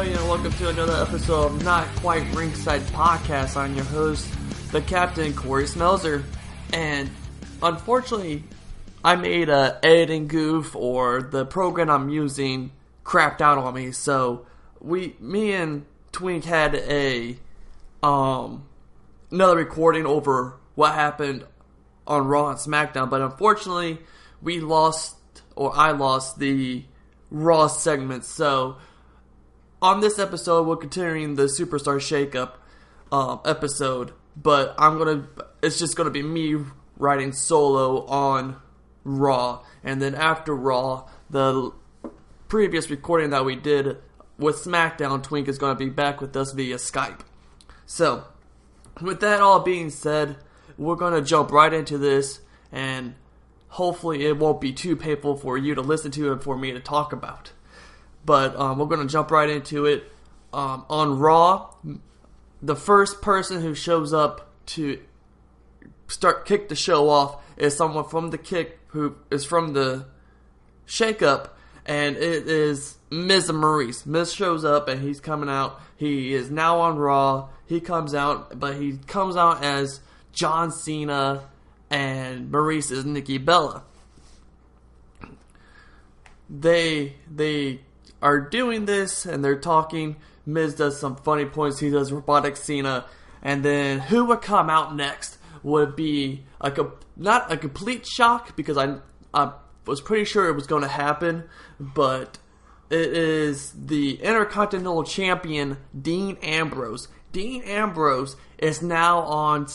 everybody, and welcome to another episode of Not Quite Ringside Podcast. I'm your host, the Captain, Corey Smelzer, and unfortunately, I made a editing goof, or the program I'm using crapped out on me, so me and Twink had another recording over what happened on Raw and Smackdown, but unfortunately, I lost the Raw segment. So on this episode, we're continuing the Superstar Shakeup episode, but it's just gonna be me writing solo on Raw, and then after Raw, the previous recording that we did with Smackdown, Twink is gonna be back with us via Skype. So with that all being said, we're gonna jump right into this, and hopefully it won't be too painful for you to listen to and for me to talk about. But we're going to jump right into it. On Raw, the first person who shows up to kick the show off is someone from the Kick, who is from the Shakeup, and it is Miz and Maurice. Miz shows up and he's coming out. He is now on Raw. He comes out, but he comes out as John Cena, and Maurice is Nikki Bella. They are doing this, and they're talking. Miz does some funny points. He does robotic Cena, and then who would come out next would be not a complete shock, because I was pretty sure it was going to happen, but it is the Intercontinental Champion Dean Ambrose. Dean Ambrose is now on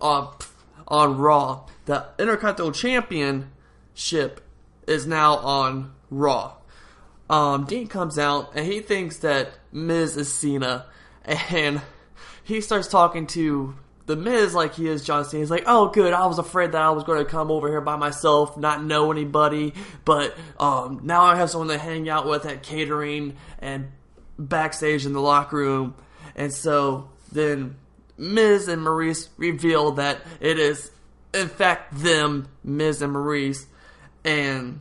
on Raw. The Intercontinental Championship is now on Raw. Dean comes out and he thinks that Miz is Cena, and he starts talking to the Miz like he is John Cena. He's like, "Oh, good, I was afraid that I was going to come over here by myself, not know anybody, but now I have someone to hang out with at catering and backstage in the locker room." And so then Miz and Maurice reveal that it is, in fact, them, Miz and Maurice. And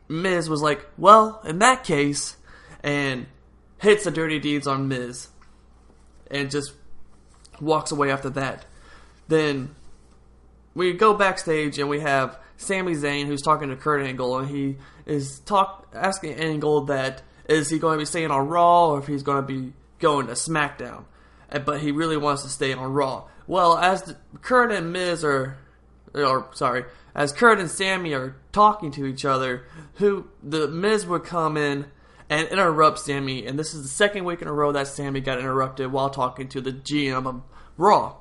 Miz was like, "Well, in that case," and hits the dirty deeds on Miz. And just walks away after that. Then we go backstage and we have Sami Zayn, who's talking to Kurt Angle, and he is asking Angle that is he going to be staying on Raw or if he's going to be going to Smackdown. But he really wants to stay on Raw. Well, as Kurt and Sami are talking to each other, the Miz would come in and interrupt Sami, and this is the second week in a row that Sami got interrupted while talking to the GM of Raw.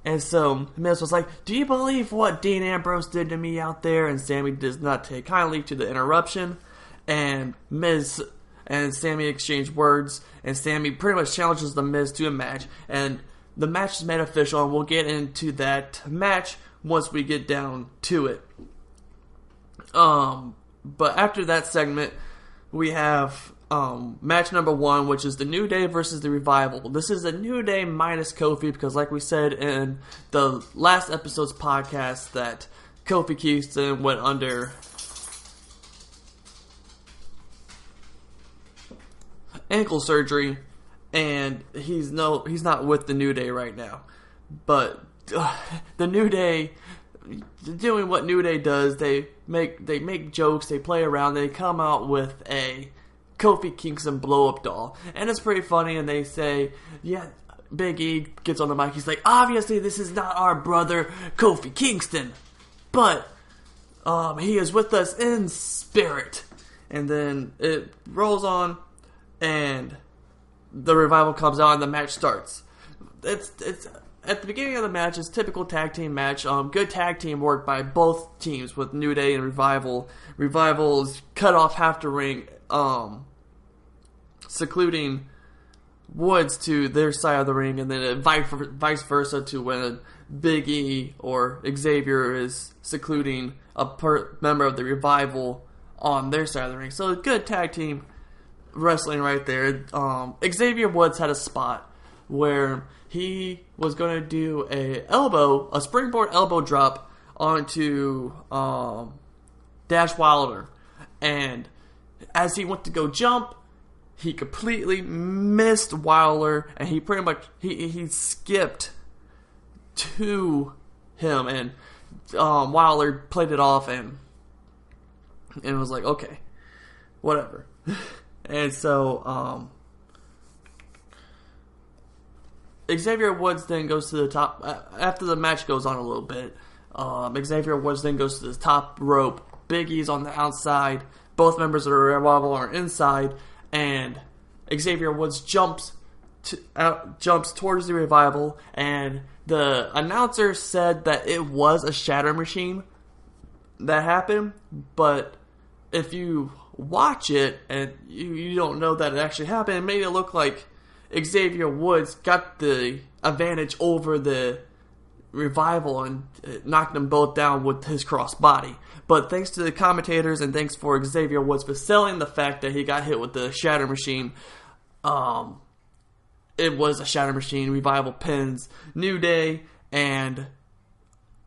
And so Miz was like, "Do you believe what Dean Ambrose did to me out there?" And Sami does not take kindly to the interruption, and Miz and Sami exchange words, and Sami pretty much challenges the Miz to a match, and the match is made official, and we'll get into that match once we get down to it. But after that segment, we have match number 1, which is the New Day versus the Revival. This is the New Day minus Kofi, because like we said in the last episode's podcast, that Kofi Kingston went under ankle surgery, and he's not with the New Day right now. But the New Day, doing what New Day does, they make jokes, they play around, they come out with a Kofi Kingston blow-up doll, and it's pretty funny. And they say, yeah, Big E gets on the mic, he's like, "Obviously this is not our brother Kofi Kingston, but he is with us in spirit." And then it rolls on, and the Revival comes out and the match starts. It's at the beginning of the match, it's typical tag team match. Good tag team work by both teams with New Day and Revival. Revival is cut off half the ring, secluding Woods to their side of the ring, and then vice versa to when Big E or Xavier is secluding a member of the Revival on their side of the ring. So good tag team wrestling right there. Xavier Woods had a spot where he was going to do a springboard elbow drop onto Dash Wilder, and as he went to go jump, he completely missed Wilder, and he pretty much he skipped to him, and Wilder played it off, and it was like, okay, whatever. And so Xavier Woods then goes to the top after the match goes on a little bit. Xavier Woods then goes to the top rope. Big E's on the outside. Both members of the Revival are inside, and Xavier Woods jumps towards the Revival, and the announcer said that it was a shatter machine that happened, but if you watch it and you don't know that it actually happened, it made it look like Xavier Woods got the advantage over the Revival and knocked them both down with his crossbody. But thanks to the commentators and thanks for Xavier Woods for selling the fact that he got hit with the shatter machine, it was a shatter machine. Revival pins New Day and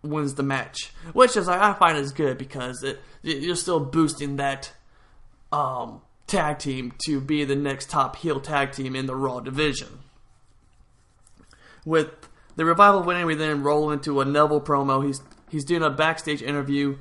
wins the match, which is I find is good because you're still boosting that tag team to be the next top heel tag team in the Raw division. With the Revival winning, we then roll into a Neville promo. He's doing a backstage interview,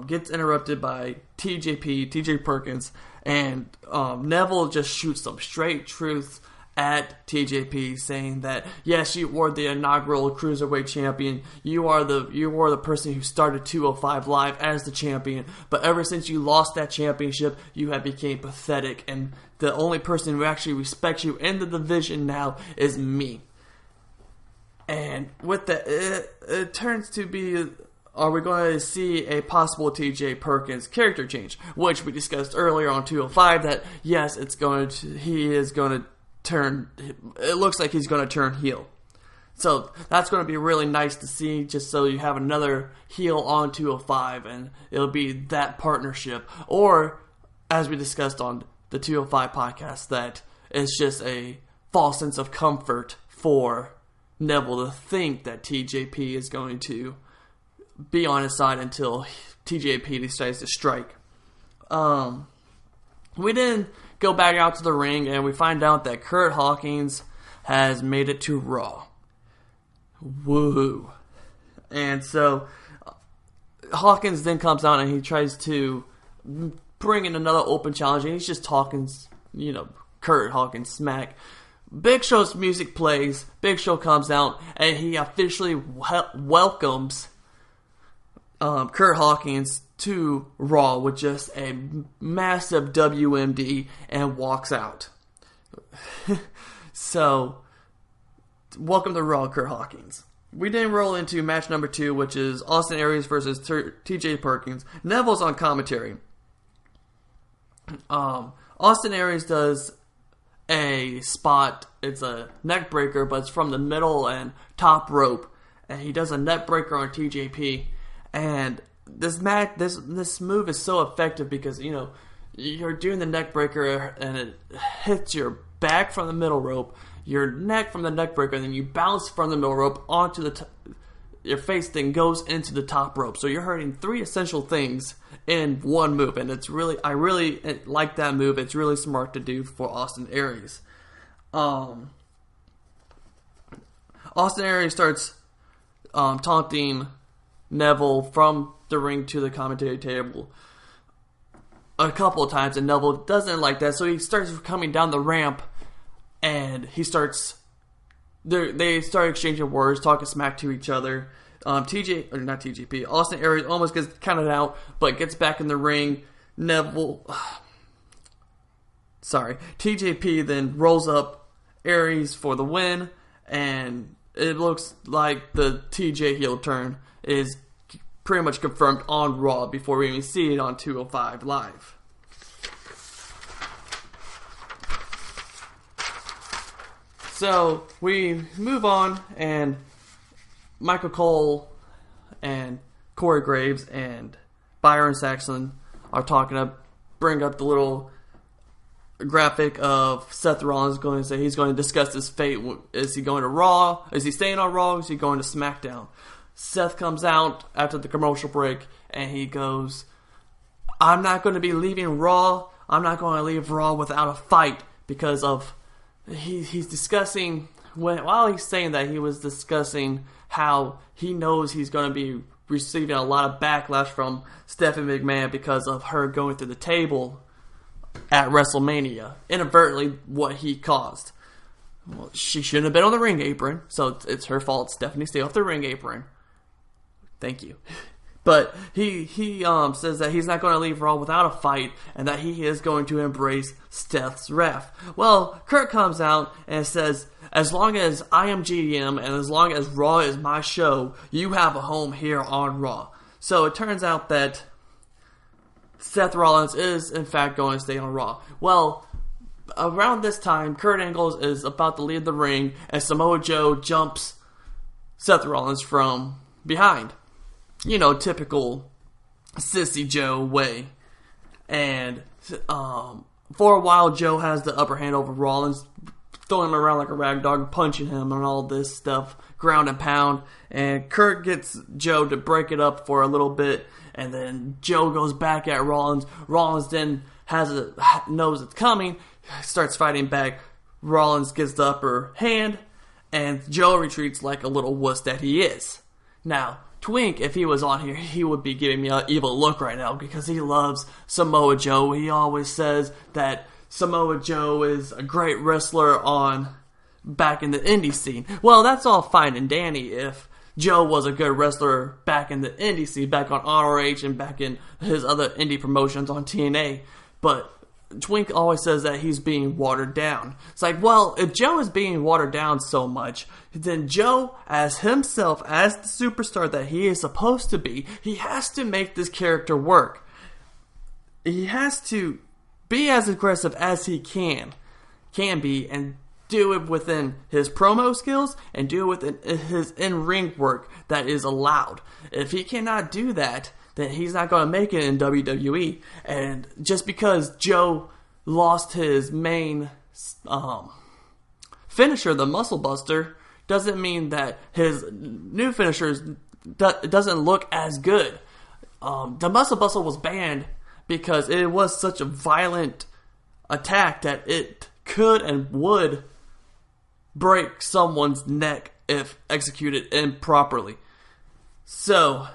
gets interrupted by TJ Perkins, and Neville just shoots some straight truth at TJP, saying that yes, you were the inaugural Cruiserweight champion. You are the person who started 205 Live as the champion, but ever since you lost that championship, you have become pathetic, and the only person who actually respects you in the division now is me. And with that, it turns to be, are we going to see a possible TJ Perkins character change? Which we discussed earlier on 205 that yes, it looks like he's going to turn heel. So that's going to be really nice to see, just so you have another heel on 205 and it'll be that partnership. Or, as we discussed on the 205 podcast, that it's just a false sense of comfort for Neville to think that TJP is going to be on his side until TJP decides to strike. We then go back out to the ring and we find out that Kurt Hawkins has made it to Raw. Woohoo. And so Hawkins then comes out and he tries to bring in another open challenge, and he's just talking, Kurt Hawkins smack. Big Show's music plays. Big Show comes out and he officially welcomes Kurt Hawkins to Raw with just a massive WMD and walks out. So, welcome to Raw, Kurt Hawkins. We then roll into match number 2, which is Austin Aries versus TJ Perkins. Neville's on commentary. Austin Aries does a spot. It's a neck breaker, but it's from the middle and top rope, and he does a neck breaker on TJP. And this move is so effective because you're doing the neck breaker and it hits your back from the middle rope, your neck from the neck breaker, and then you bounce from the middle rope onto your face, then goes into the top rope. So you're hurting 3 essential things in one move, and I really like that move. It's really smart to do for Austin Aries. Austin Aries starts taunting Neville from the ring to the commentary table a couple of times, and Neville doesn't like that, so he starts coming down the ramp, and they start exchanging words, talking smack to each other. Austin Aries almost gets counted out, but gets back in the ring. TJP then rolls up Aries for the win, and it looks like the TJ heel turn is pretty much confirmed on Raw before we even see it on 205 Live. So we move on, and Michael Cole and Corey Graves and Byron Saxon are bring up the little graphic of Seth Rollins going to say he's going to discuss his fate. Is he going to Raw? Is he staying on Raw? Is he going to SmackDown? Seth comes out after the commercial break and he goes, I'm not going to be leaving Raw. I'm not going to leave Raw without a fight, because of he's discussing while he's saying that, he was discussing how he knows he's going to be receiving a lot of backlash from Stephanie McMahon because of her going through the table at WrestleMania, inadvertently what he caused. Well, she shouldn't have been on the ring apron, so it's her fault. Stephanie, stay off the ring apron. Thank you. But he says that he's not going to leave Raw without a fight, and that he is going to embrace Steph's ref. Well, Kurt comes out and says, as long as I am GM and as long as Raw is my show, you have a home here on Raw. So it turns out that Seth Rollins is in fact going to stay on Raw. Well, around this time, Kurt Angle is about to leave the ring, and Samoa Joe jumps Seth Rollins from behind. You know, typical Sissy Joe way. And for a while, Joe has the upper hand over Rollins, throwing him around like a rag dog, punching him and all this stuff, ground and pound. And Kurt gets Joe to break it up for a little bit, and then Joe goes back at Rollins. Rollins then knows it's coming, starts fighting back. Rollins gets the upper hand, and Joe retreats like a little wuss that he is. Now, Twink, if he was on here, he would be giving me an evil look right now because he loves Samoa Joe. He always says that Samoa Joe is a great wrestler back in the indie scene. Well, that's all fine and dandy if Joe was a good wrestler back in the indie scene, back on ROH and back in his other indie promotions on TNA. But Twink always says that he's being watered down. It's like, well, if Joe is being watered down so much, then Joe, as himself, as the superstar that he is supposed to be, he has to make this character work. He has to be as aggressive as he can be, and do it within his promo skills and do it within his in-ring work that is allowed. If he cannot do that, then he's not going to make it in WWE. And just because Joe lost his main finisher, the Muscle Buster, doesn't mean that his new finishers doesn't look as good. The Muscle Buster was banned because it was such a violent attack that it could and would break someone's neck if executed improperly. So,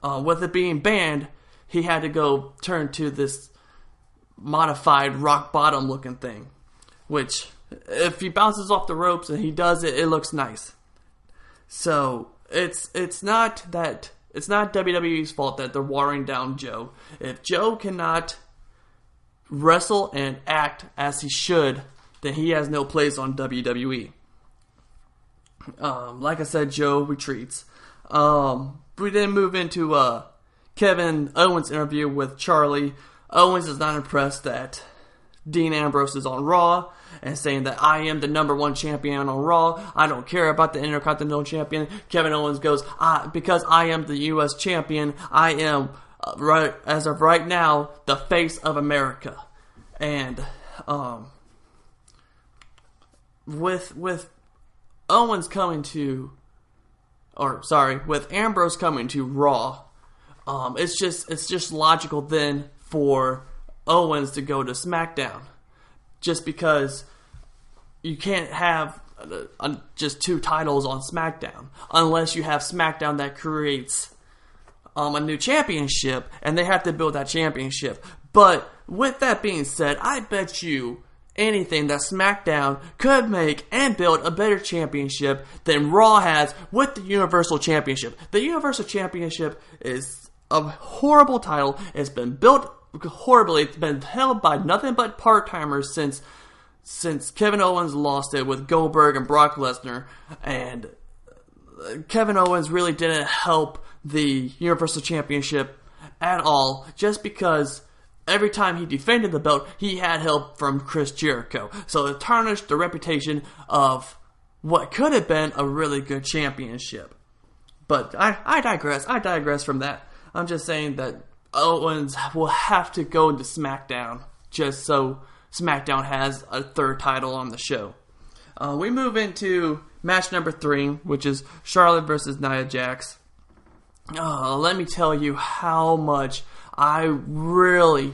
with it being banned, he had to go turn to this modified rock bottom looking thing, which if he bounces off the ropes and he does it, it looks nice. So it's not WWE's fault that they're watering down Joe. If Joe cannot wrestle and act as he should, then he has no place on WWE. Like I said, Joe retreats. We then move into Kevin Owens' interview with Charlie. Owens is not impressed that Dean Ambrose is on Raw and saying that I am the number one champion on Raw. I don't care about the Intercontinental Champion. Kevin Owens goes, because I am the U.S. champion, I am, right as of right now, the face of America. And with Owens coming to, with Ambrose coming to Raw, it's just logical then for Owens to go to SmackDown, just because you can't have just two titles on SmackDown unless you have SmackDown that creates a new championship, and they have to build that championship. But with that being said, I bet you anything that SmackDown could make and build a better championship than Raw has with the Universal Championship. The Universal Championship is a horrible title. It's been built horribly. It's been held by nothing but part-timers since Kevin Owens lost it with Goldberg and Brock Lesnar. And Kevin Owens really didn't help the Universal Championship at all, just because every time he defended the belt, he had help from Chris Jericho. So it tarnished the reputation of what could have been a really good championship. But I digress. I digress from that. I'm just saying that Owens will have to go into SmackDown just so SmackDown has a third title on the show. We move into match number 3, which is Charlotte versus Nia Jax. Let me tell you how much I really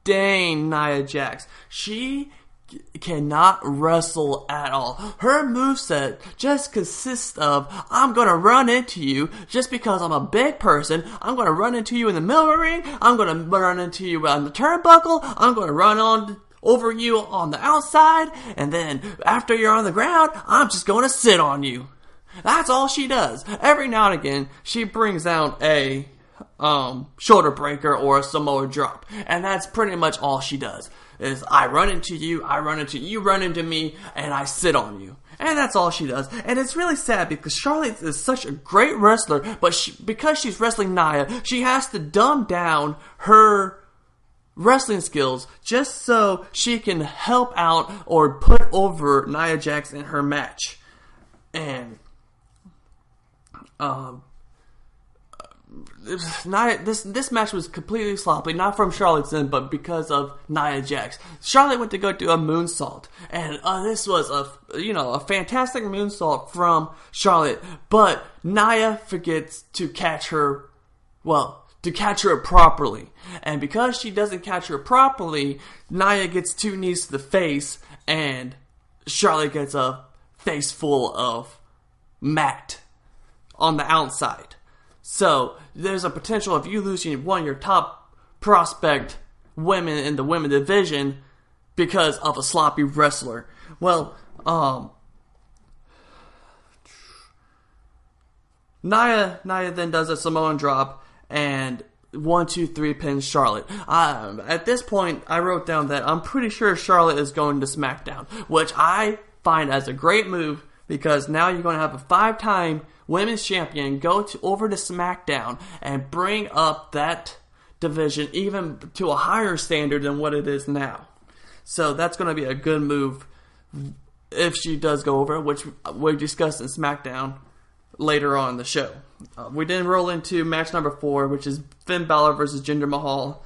disdain Nia Jax. She cannot wrestle at all. Her moveset just consists of, I'm gonna run into you just because I'm a big person. I'm gonna run into you in the middle of the ring. I'm gonna run into you on the turnbuckle. I'm gonna run on over you on the outside. And then after you're on the ground, I'm just gonna sit on you. That's all she does. Every now and again, she brings out a shoulder breaker or a Samoa drop. And that's pretty much all she does. Is I run into you, you run into me, and I sit on you. And that's all she does. And it's really sad because Charlotte is such a great wrestler, but because she's wrestling Nia, she has to dumb down her wrestling skills just so she can help out or put over Nia Jax in her match. And this match was completely sloppy, not from Charlotte's end, but because of Nia Jax. Charlotte went to go do a moonsault, and this was a fantastic moonsault from Charlotte, but Nia forgets to catch her, properly. And because she doesn't catch her properly, Nia gets 2 knees to the face, and Charlotte gets a face full of mat on the outside. So, there's a potential of you losing one of your top prospect women in the women division because of a sloppy wrestler. Well, Nia then does a Samoan drop and 1, 2, 3 pins Charlotte. At this point, I wrote down that I'm pretty sure Charlotte is going to Smackdown, which I find as a great move because now you're going to have a 5-time women's champion go over to SmackDown and bring up that division even to a higher standard than what it is now. So that's going to be a good move if she does go over, which we discussed in SmackDown later on in the show. We then roll into match number 4, which is Finn Balor versus Jinder Mahal.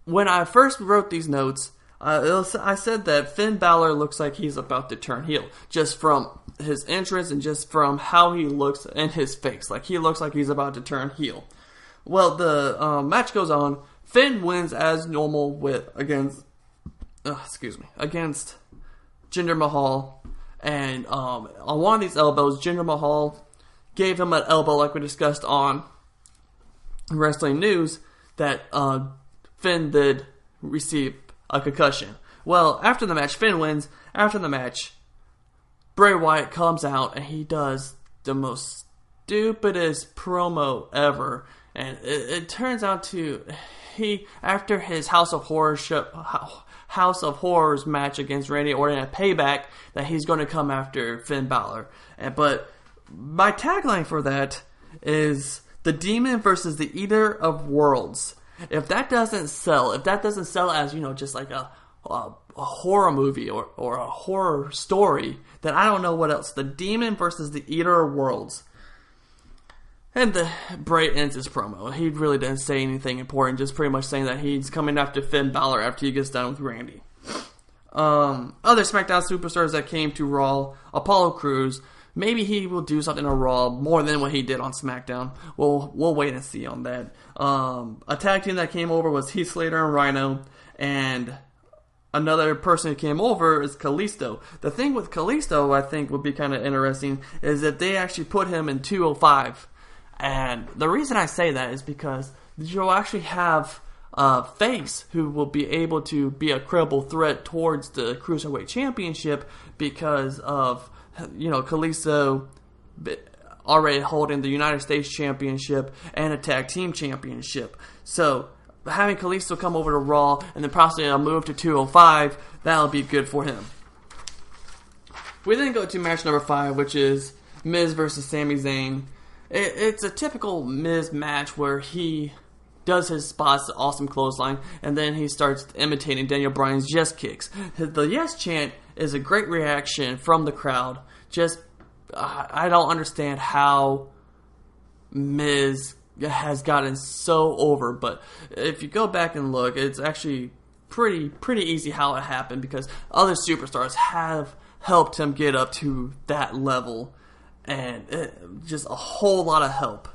When I first wrote these notes, I said that Finn Balor looks like he's about to turn heel, just from his entrance and just from how he looks in his face. Like, he looks like he's about to turn heel. Well, the match goes on. Finn wins as normal against Jinder Mahal. And on one of these elbows, Jinder Mahal gave him an elbow like we discussed on Wrestling News, that Finn did receive a concussion. Well, after the match, Finn wins. After the match, Bray Wyatt comes out and he does the most stupidest promo ever. And it turns out to after his House of Horrors match against Randy Orton at Payback, that he's going to come after Finn Balor. But my tagline for that is the Demon versus the Eater of Worlds. If that doesn't sell as, just like a horror movie or a horror story, then I don't know what else. The Demon versus the Eater of Worlds. And Bray ends his promo. He really didn't say anything important, just pretty much saying that he's coming after Finn Balor after he gets done with Randy. Other SmackDown superstars that came to Raw, Apollo Crews. Maybe he will do something on Raw more than what he did on SmackDown. We'll wait and see on that. A tag team that came over was Heath Slater and Rhino, and another person who came over is Kalisto. The thing with Kalisto, I think, would be kind of interesting, is that they actually put him in 205. And the reason I say that is because you'll actually have a face who will be able to be a credible threat towards the Cruiserweight Championship because of, Kalisto already holding the United States Championship and a Tag Team Championship. So having Kalisto come over to Raw and then possibly a move to 205, that'll be good for him. We then go to match number 5, which is Miz versus Sami Zayn. It's a typical Miz match where he does his spots, awesome clothesline, and then he starts imitating Daniel Bryan's yes kicks. The yes chant is a great reaction from the crowd. I don't understand how Miz has gotten so over, but if you go back and look, it's actually pretty easy how it happened because other superstars have helped him get up to that level. And just a whole lot of help.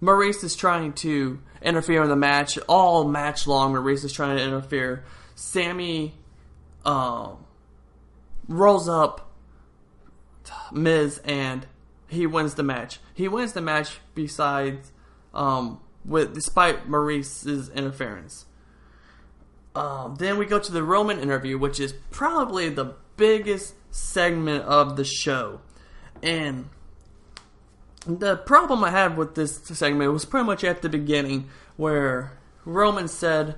Maurice is trying to interfere in the match. All match long, Maurice is trying to interfere. Sammy rolls up Miz and he wins the match. He wins the match despite Maurice's interference. Then we go to the Roman interview, which is probably the biggest segment of the show. And the problem I had with this segment was pretty much at the beginning, where Roman said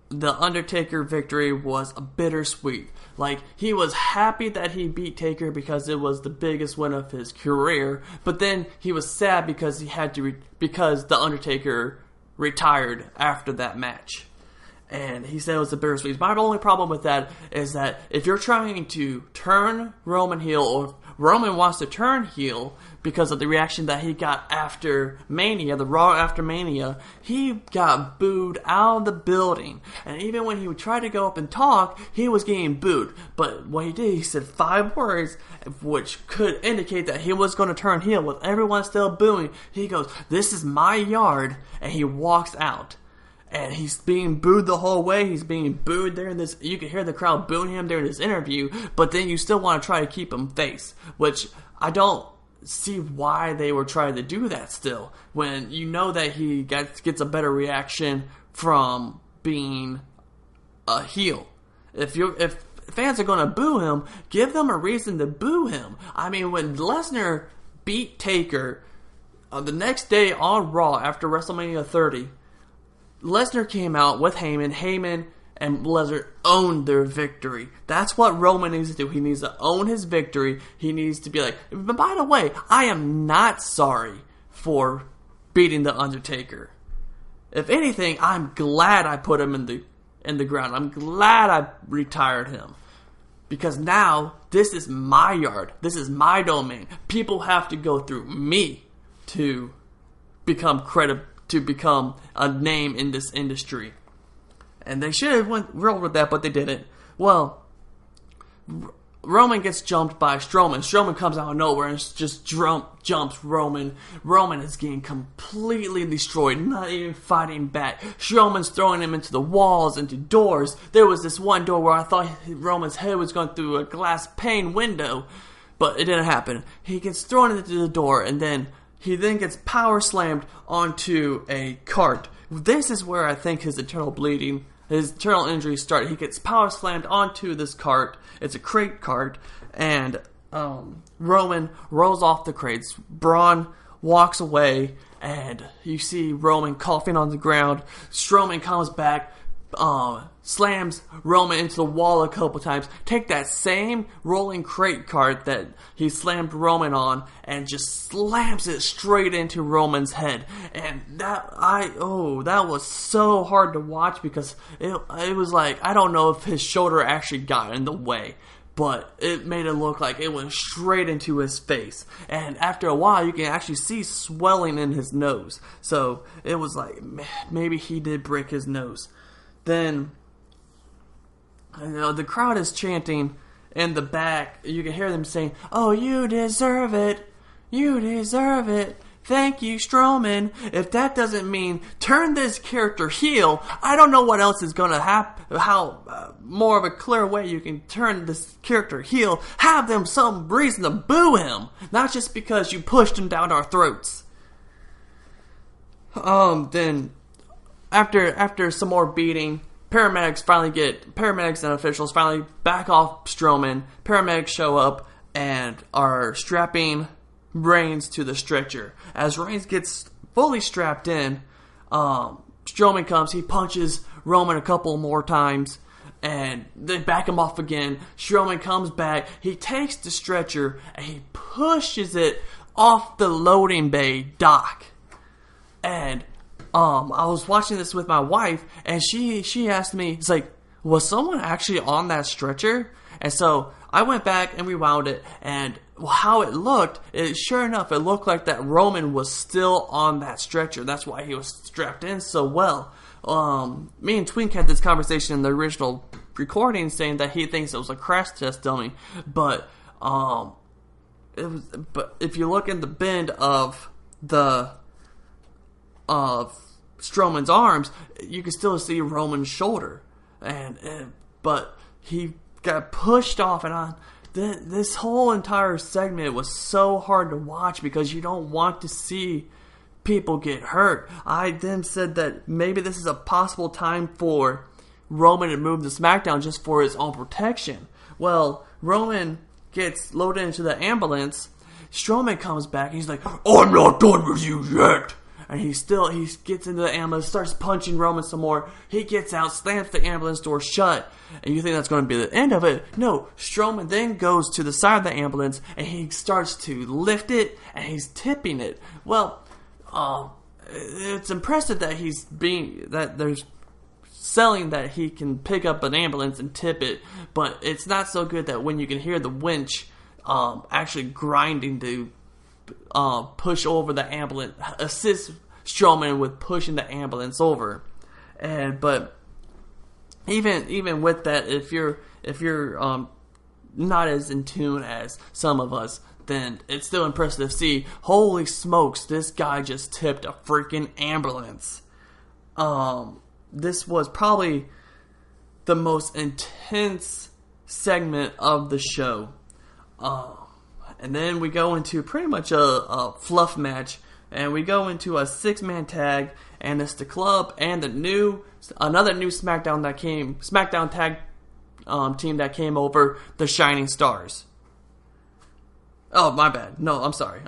the Undertaker victory was a bittersweet. Like, he was happy that he beat Taker because it was the biggest win of his career, but then he was sad because because the Undertaker retired after that match. And he said it was a bittersweet. My only problem with that is that if you're trying to turn Roman heel, or if Roman wants to turn heel because of the reaction that he got after Mania, the Raw after Mania, he got booed out of the building. And even when he would try to go up and talk, he was getting booed. But what he did, he said 5 words, which could indicate that he was going to turn heel with everyone still booing. He goes, "This is my yard," and he walks out. And he's being booed the whole way. He's being booed during this. You can hear the crowd booing him during this interview, but then you still want to try to keep him face, which I don't see why they were trying to do that still, when you know that he gets a better reaction from being a heel. If fans are going to boo him, give them a reason to boo him. I mean, when Lesnar beat Taker the next day on Raw after WrestleMania 30, Lesnar came out with Heyman. Heyman and Lesnar owned their victory. That's what Roman needs to do. He needs to own his victory. He needs to be like, but by the way, I am not sorry for beating The Undertaker. If anything, I'm glad I put him in the ground. I'm glad I retired him. Because now, this is my yard. This is my domain. People have to go through me to become a name in this industry. And they should have rolled with that, but they didn't. Well, Roman gets jumped by Strowman. Strowman comes out of nowhere and just jumps Roman. Roman is getting completely destroyed, not even fighting back. Strowman's throwing him into the walls, into doors. There was this one door where I thought Roman's head was going through a glass pane window, but it didn't happen. He gets thrown into the door, and then he gets power slammed onto a cart. This is where I think his internal injuries started. He gets power slammed onto this cart. It's a crate cart, and Roman rolls off the crates. Braun walks away, and you see Roman coughing on the ground. Strowman comes back, slams Roman into the wall a couple times. Take that same rolling crate cart that he slammed Roman on and just slams it straight into Roman's head. And that was so hard to watch, because it was like, I don't know if his shoulder actually got in the way, but it made it look like it went straight into his face. And after a while, you can actually see swelling in his nose. So it was like, maybe he did break his nose. Then, the crowd is chanting in the back. You can hear them saying, "Oh, you deserve it. You deserve it. Thank you, Strowman." If that doesn't mean turn this character heel, I don't know what else is going to happen. How more of a clear way you can turn this character heel. Have them some reason to boo him, not just because you pushed him down our throats. Then after some more beating, paramedics and officials finally back off Strowman. Paramedics show up and are strapping Reigns to the stretcher. As Reigns gets fully strapped in, Strowman comes, he punches Roman a couple more times, and they back him off again. Strowman comes back, he takes the stretcher, and he pushes it off the loading bay dock. And I was watching this with my wife, and she asked me, it's like, was someone actually on that stretcher? And so I went back and rewound it, and how it looked, sure enough, it looked like that Roman was still on that stretcher. That's why he was strapped in so well. Me and Twink had this conversation in the original recording, saying that he thinks it was a crash test dummy, but if you look in the bend of the of Strowman's arms, you can still see Roman's shoulder, but he got pushed off and on. This whole entire segment was so hard to watch because you don't want to see people get hurt. I then said that maybe this is a possible time for Roman to move to SmackDown just for his own protection. Well, Roman gets loaded into the ambulance. Strowman comes back and he's like, "I'm not done with you yet." And he gets into the ambulance, starts punching Roman some more. He gets out, slams the ambulance door shut, and you think that's going to be the end of it. No, Strowman then goes to the side of the ambulance, and he starts to lift it, and he's tipping it. Well, it's impressive that there's selling that he can pick up an ambulance and tip it, but it's not so good that when you can hear the winch actually grinding to push over the ambulance, assist Strowman with pushing the ambulance over. But even with that, if you're not as in tune as some of us, then it's still impressive to see, holy smokes, this guy just tipped a freaking ambulance. This was probably the most intense segment of the show. And then we go into pretty much a fluff match, and we go into a 6-man tag, and it's the club and another new SmackDown tag team that came over, the Shining Stars. Oh, my bad. No, I'm sorry.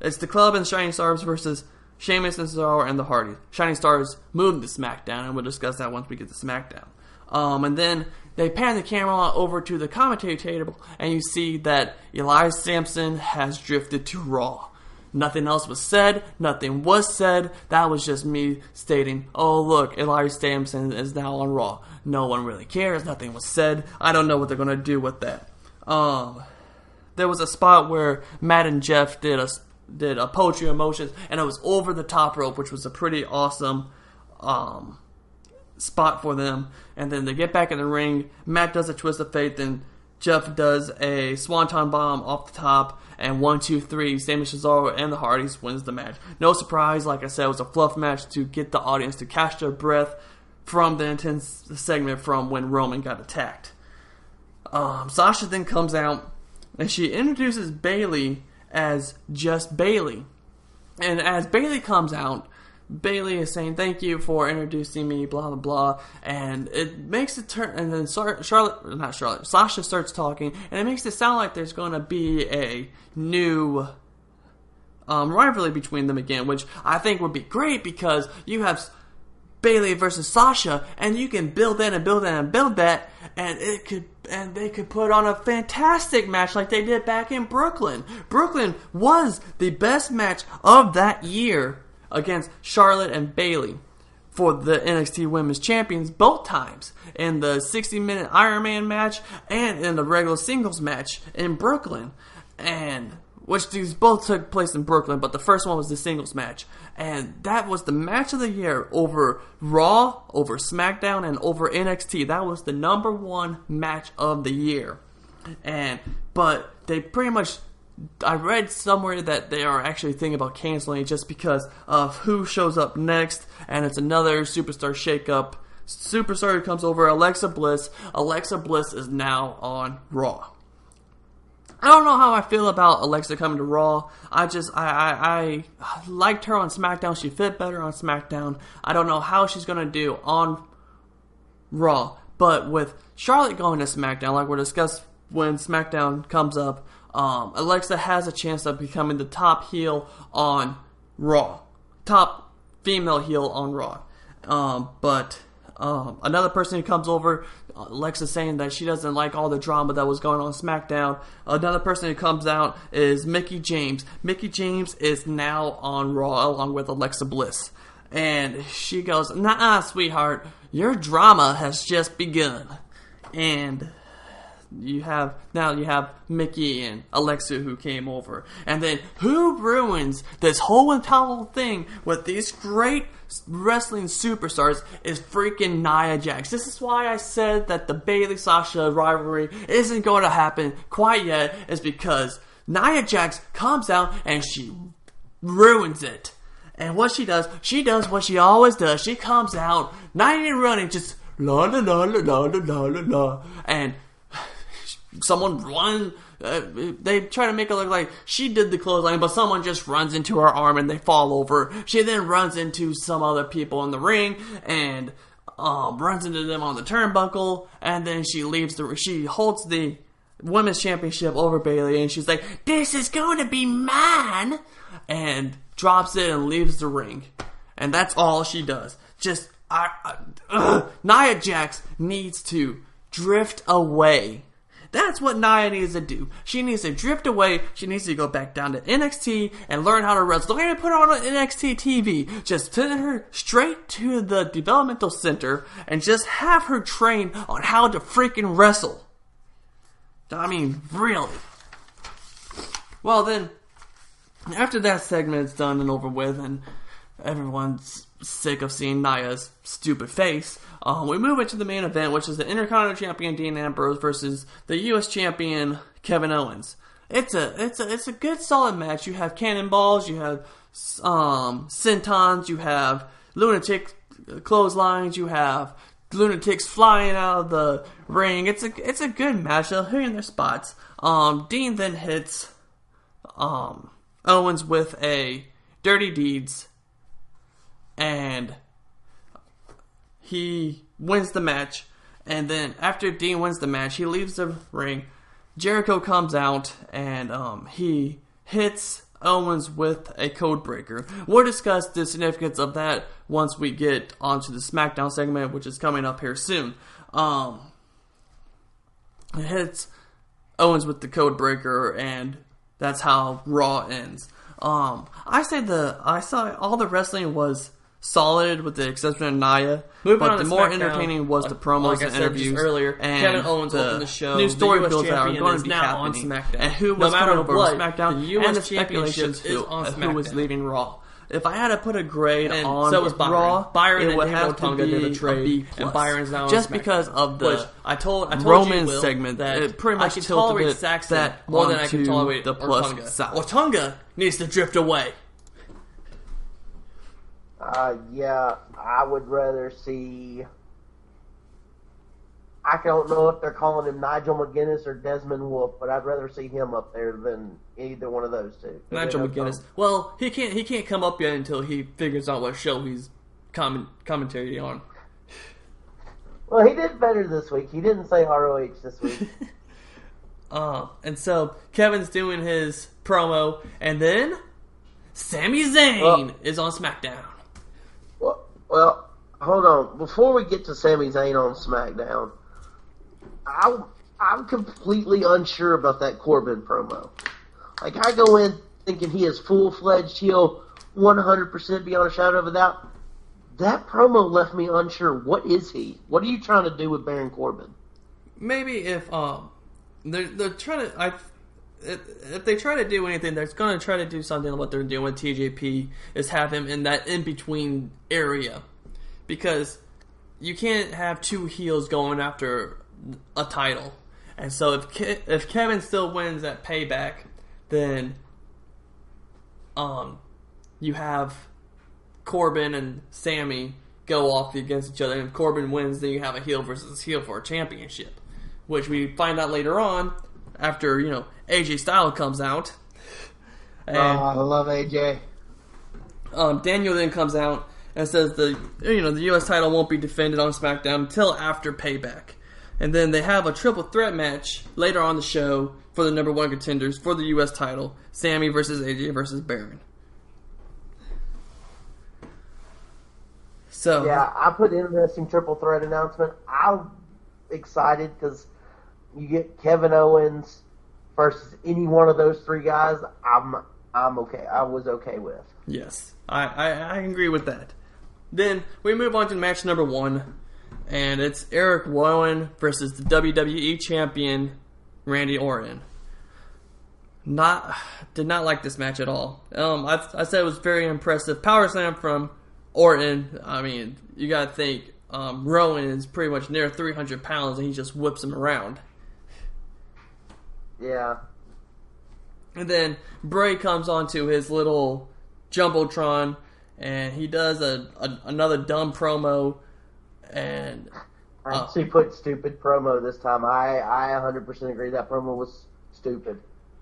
It's the club and Shining Stars versus Sheamus and Cesaro and the Hardys. Shining Stars moved to SmackDown, and we'll discuss that once we get to SmackDown. And then they pan the camera over to the commentary table, and you see that Elias Sampson has drifted to Raw. Nothing else was said. Nothing was said. That was just me stating, oh, look, Elias Sampson is now on Raw. No one really cares. Nothing was said. I don't know what they're going to do with that. There was a spot where Matt and Jeff did a Poetry Emotions, and it was over the top rope, which was a pretty awesome spot for them. And then they get back in the ring. Matt does a twist of fate, and Jeff does a swanton bomb off the top, and 1, 2, 3, Sheamus, Cesaro and the Hardys wins the match. No surprise, like I said, it was a fluff match to get the audience to catch their breath from the intense segment from when Roman got attacked. Sasha then comes out, and she introduces Bayley as just Bayley. And as Bayley comes out, Bayley is saying, "Thank you for introducing me, blah, blah, blah." And it makes it turn, and then Sasha starts talking, and it makes it sound like there's going to be a new rivalry between them again, which I think would be great because you have Bayley versus Sasha, and you can build that and build that and build that, and they could put on a fantastic match like they did back in Brooklyn. Brooklyn was the best match of that year against Charlotte and Bayley for the NXT Women's Champions both times, in the 60-minute Iron Man match and in the regular singles match in Brooklyn, and which these both took place in Brooklyn, but the first one was the singles match, and that was the match of the year over Raw, over SmackDown, and over NXT. That was the number one match of the year. But they pretty much, I read somewhere that they are actually thinking about canceling it just because of who shows up next, and it's another superstar shakeup. Superstar who comes over, Alexa Bliss. Alexa Bliss is now on Raw. I don't know how I feel about Alexa coming to Raw. I liked her on SmackDown. She fit better on SmackDown. I don't know how she's going to do on Raw. But with Charlotte going to SmackDown, like we'll discuss when SmackDown comes up, Alexa has a chance of becoming the top heel on Raw. Top female heel on Raw. Another person who comes over, Alexa saying that she doesn't like all the drama that was going on SmackDown. Another person who comes out is Mickie James. Mickie James is now on Raw along with Alexa Bliss. And she goes, "Nah, sweetheart, your drama has just begun." And you have Mickie and Alexa who came over. And then who ruins this whole entire thing with these great wrestling superstars is freaking Nia Jax. This is why I said that the Bayley-Sasha rivalry isn't going to happen quite yet, is because Nia Jax comes out and she ruins it. And what she does what she always does. She comes out, not even running, just la la la la la la la la, and someone runs. They try to make it look like she did the clothesline, but someone just runs into her arm and they fall over. She then runs into some other people in the ring and runs into them on the turnbuckle, and then she leaves. She holds the women's championship over Bayley, and she's like, "This is going to be mine," and drops it and leaves the ring. And that's all she does. Just Nia Jax needs to drift away. That's what Nia needs to do. She needs to drift away. She needs to go back down to NXT and learn how to wrestle. Don't even put her on NXT TV. Just send her straight to the developmental center and just have her train on how to freaking wrestle. I mean, really. Well, then, after that segment's done and over with, and everyone's sick of seeing Nia's stupid face, we move into the main event, which is the Intercontinental Champion Dean Ambrose versus the U.S. Champion Kevin Owens. It's a good solid match. You have cannonballs, you have sentons, you have lunatic clotheslines, you have lunatics flying out of the ring. It's a good match. They're hitting their spots. Dean then hits Owens with a Dirty Deeds, and he wins the match. And then after Dean wins the match, he leaves the ring. Jericho comes out and he hits Owens with a code breaker. We'll discuss the significance of that once we get onto the Smackdown segment, which is coming up here soon. It hits Owens with the code breaker, and that's how Raw ends. I saw all the wrestling was solid with the exception of Nia, but the more entertaining was the promos and interviews earlier. And Kevin Owens opened the show. New story the US builds that are champion going is to be now happening, on SmackDown. and who was no matter coming over what, SmackDown, the US and the championship speculations is on who was SmackDown. leaving Raw. If I had to put a grade And on so was Byron. Raw, Byron it and would Dave have to Otunga be did a trade, a B+. and Byron's now on just SmackDown. because of Which the I told Roman you, Will, segment that it pretty much I can tilted tolerate it Saxton that more than I can onto tolerate the plus Otunga. side. Otunga needs to drift away. Yeah, I would rather see. I don't know if they're calling him Nigel McGuinness or Desmond Wolfe, but I'd rather see him up there than either one of those two. Nigel McGuinness. Well, he can't come up yet until he figures out what show he's commentating on. Well, he did better this week. He didn't say ROH this week. And so Kevin's doing his promo, and then Sami Zayn is on SmackDown. Well, hold on. Before we get to Sami Zayn on SmackDown, I'm completely unsure about that Corbin promo. Like, I go in thinking he is full-fledged heel, 100% beyond a shadow of a doubt. That promo left me unsure. What is he? What are you trying to do with Baron Corbin? Maybe if they're trying to, if they try to do anything, they're going to try to do something like what they're doing with TJP, is have him in that in-between area. Because you can't have two heels going after a title. And so if Kevin still wins at Payback, then you have Corbin and Sammy go off against each other. And if Corbin wins, then you have a heel versus heel for a championship. Which we find out later on after, AJ Styles comes out. And, I love AJ. Daniel then comes out and says the U.S. title won't be defended on SmackDown until after Payback. And then they have a triple threat match later on the show for the number one contenders for the U.S. title. Sammy versus AJ versus Baron. So yeah, I put interesting triple threat announcement. I'm excited because you get Kevin Owens versus any one of those three guys. I'm okay. I was okay with. Yes, I agree with that. Then we move on to match number 1, and it's Eric Rowan versus the WWE champion Randy Orton. Did not like this match at all. I said it was very impressive. Power slam from Orton. I mean, you got to think Rowan is pretty much near 300 pounds, and he just whips him around. Yeah. And then Bray comes onto his little Jumbotron, and he does another dumb promo, and I actually put stupid promo this time. I 100% agree that promo was stupid.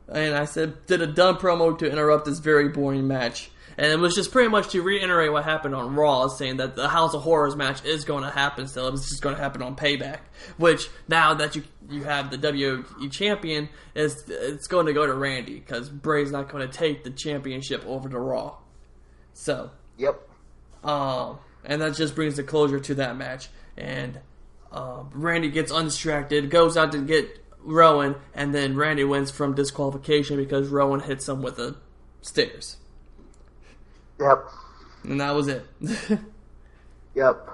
And I said, did a dumb promo to interrupt this very boring match. And it was just pretty much to reiterate what happened on Raw, saying that the House of Horrors match is going to happen still. It's just going to happen on Payback. Which, now that you have the WWE Champion, it's going to go to Randy, because Bray's not going to take the championship over to Raw. So. Yep. And that just brings the closure to that match. And Randy gets undistracted, goes out to get Rowan, and then Randy wins from disqualification because Rowan hits him with the stairs. Yep. And that was it. Yep.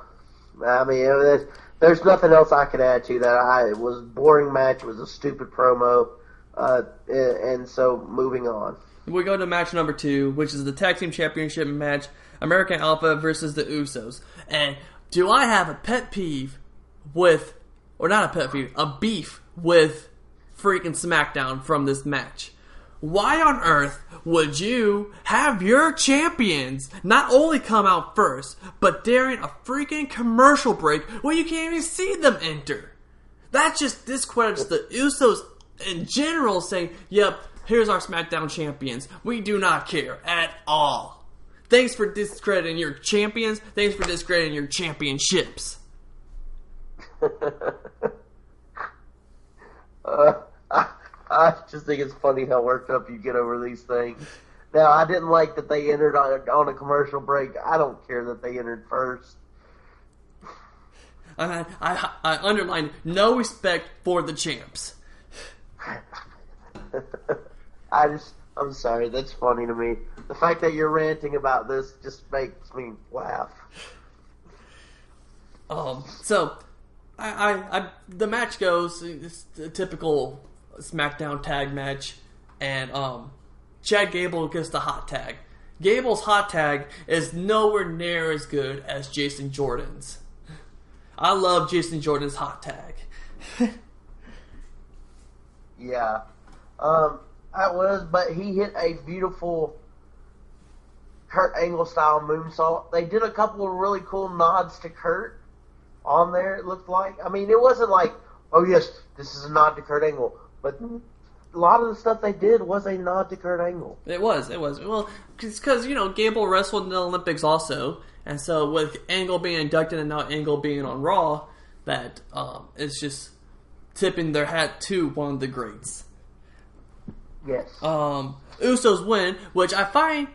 I mean, there's nothing else I could add to that. It was a boring match. It was a stupid promo. And so, moving on. We go to match number 2, which is the Tag Team Championship match, American Alpha versus the Usos. And do I have a pet peeve with, or not a pet peeve, a beef with freaking Smackdown from this match? Why on earth would you have your champions not only come out first, but during a freaking commercial break where you can't even see them enter? That just discredits the Usos in general, saying, yep, here's our SmackDown champions. We do not care at all. Thanks for discrediting your champions. Thanks for discrediting your championships. I just think it's funny how worked up you get over these things. Now, I didn't like that they entered on a commercial break. I don't care that they entered first. I underlined no respect for the champs. I'm sorry, that's funny to me. The fact that you're ranting about this just makes me laugh. So, the match goes, it's a typical SmackDown tag match, and Chad Gable gets the hot tag. Gable's hot tag is nowhere near as good as Jason Jordan's. I love Jason Jordan's hot tag. Yeah. That was, but he hit a beautiful Kurt Angle style moonsault. They did a couple of really cool nods to Kurt on there, it looked like. I mean, it wasn't like, oh yes, this is a nod to Kurt Angle, but a lot of the stuff they did was a nod to Kurt Angle. It was. Well, because, Gable wrestled in the Olympics also, and so with Angle being inducted and now Angle being on Raw, that it's just tipping their hat to one of the greats. Yes. Usos win, which I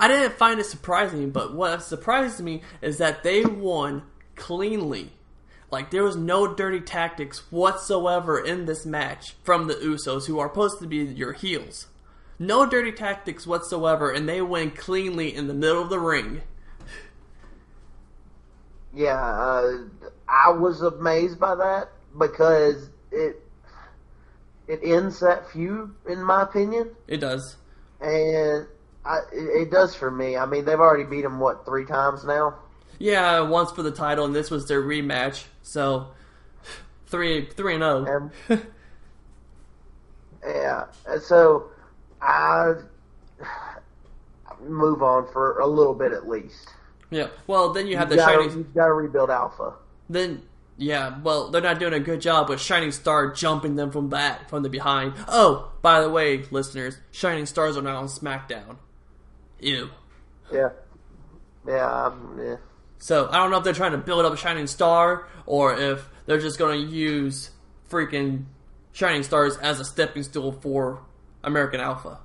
didn't find it surprising, but what surprised me is that they won cleanly. Like, there was no dirty tactics whatsoever in this match from the Usos, who are supposed to be your heels. No dirty tactics whatsoever, and they win cleanly in the middle of the ring. Yeah, I was amazed by that because it ends that feud, in my opinion. It does. And it does for me. I mean, they've already beat him, 3 times now? Yeah, once for the title, and this was their rematch. So, 3-0. Yeah, and so I move on for a little bit at least. Yeah, well, then you have You've got to rebuild Alpha. Then, yeah, well, they're not doing a good job with Shining Star jumping them from the behind. Oh, by the way, listeners, Shining Stars are now on SmackDown. Ew. Yeah. Yeah. So, I don't know if they're trying to build up a Shining Star, or if they're just going to use freaking Shining Stars as a stepping stool for American Alpha.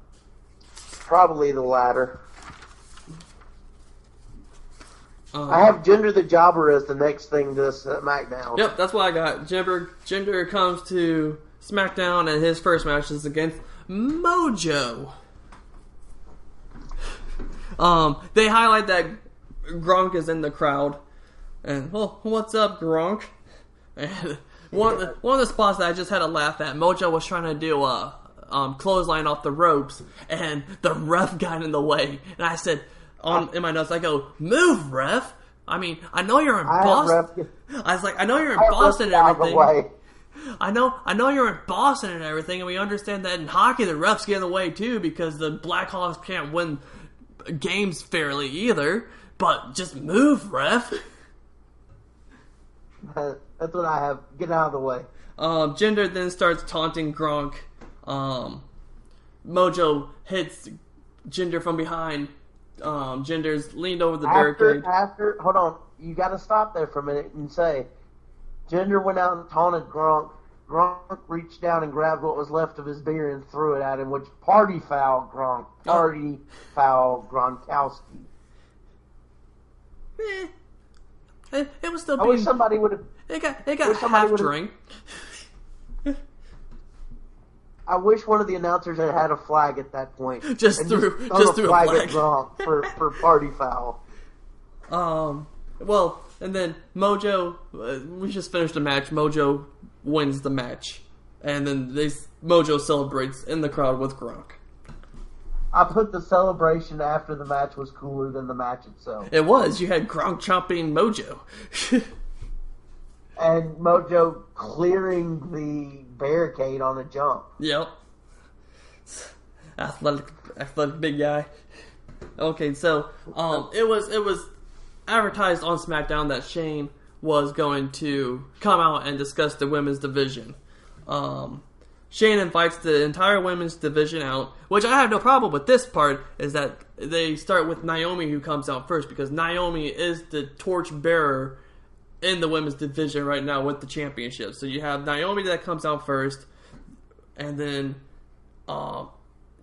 Probably the latter. I have Jinder the Jobber as the next thing to SmackDown. Yep, that's what I got. Jinder comes to SmackDown, and his first match is against Mojo. They highlight that Gronk is in the crowd, and what's up, Gronk? And one of the spots that I just had to laugh at, Mojo was trying to do a clothesline off the ropes, and the ref got in the way, and I said, in my notes, I go, move, ref. I mean, I know you're in Boston. I was like, I know you're in Boston and everything. I know you're in Boston and everything, and we understand that in hockey the refs get in the way too because the Blackhawks can't win games fairly either. But just move, ref. That's what I have. Get out of the way. Jinder then starts taunting Gronk. Mojo hits Jinder from behind. Jinder's leaned over the barricade. Hold on. You got to stop there for a minute and say, Jinder went out and taunted Gronk. Gronk reached down and grabbed what was left of his beer and threw it at him, which party foul Gronk. Party foul Gronkowski. It was still. I wish somebody would have. It got half drink. I wish one of the announcers had a flag at that point. Just threw a flag at Gronk for party foul. Well, and then Mojo. We just finished the match. Mojo wins the match, and then Mojo celebrates in the crowd with Gronk. I put the celebration after the match was cooler than the match itself. It was. You had Gronk chopping Mojo. And Mojo clearing the barricade on a jump. Yep. Athletic big guy. Okay, so it was advertised on SmackDown that Shane was going to come out and discuss the women's division. Shane invites the entire women's division out, which I have no problem with. This part is that they start with Naomi, who comes out first, because Naomi is the torch bearer in the women's division right now with the championship. So you have Naomi that comes out first, and then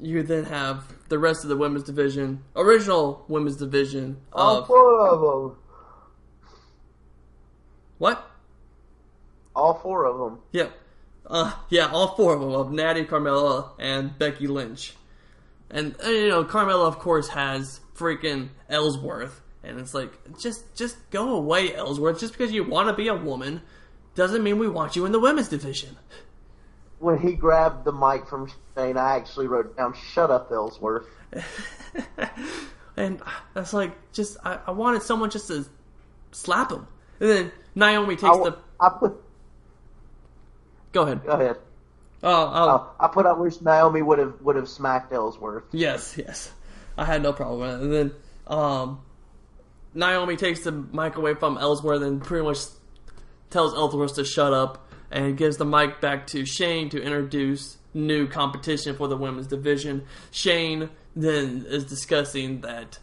you then have the rest of the women's division, original women's division. All four of them. What? All four of them. Yep. Yeah, all four of them, of Natty, Carmella, and Becky Lynch. And, Carmella, of course, has freaking Ellsworth. And it's like, just go away, Ellsworth. Just because you want to be a woman doesn't mean we want you in the women's division. When he grabbed the mic from Shane, I actually wrote down, "Shut up, Ellsworth." And that's like, I wanted someone just to slap him. And then Naomi takes Go ahead. Go ahead. I wish Naomi would have smacked Ellsworth. Yes. I had no problem with it. And then Naomi takes the mic away from Ellsworth and pretty much tells Ellsworth to shut up and gives the mic back to Shane to introduce new competition for the women's division. Shane then is discussing that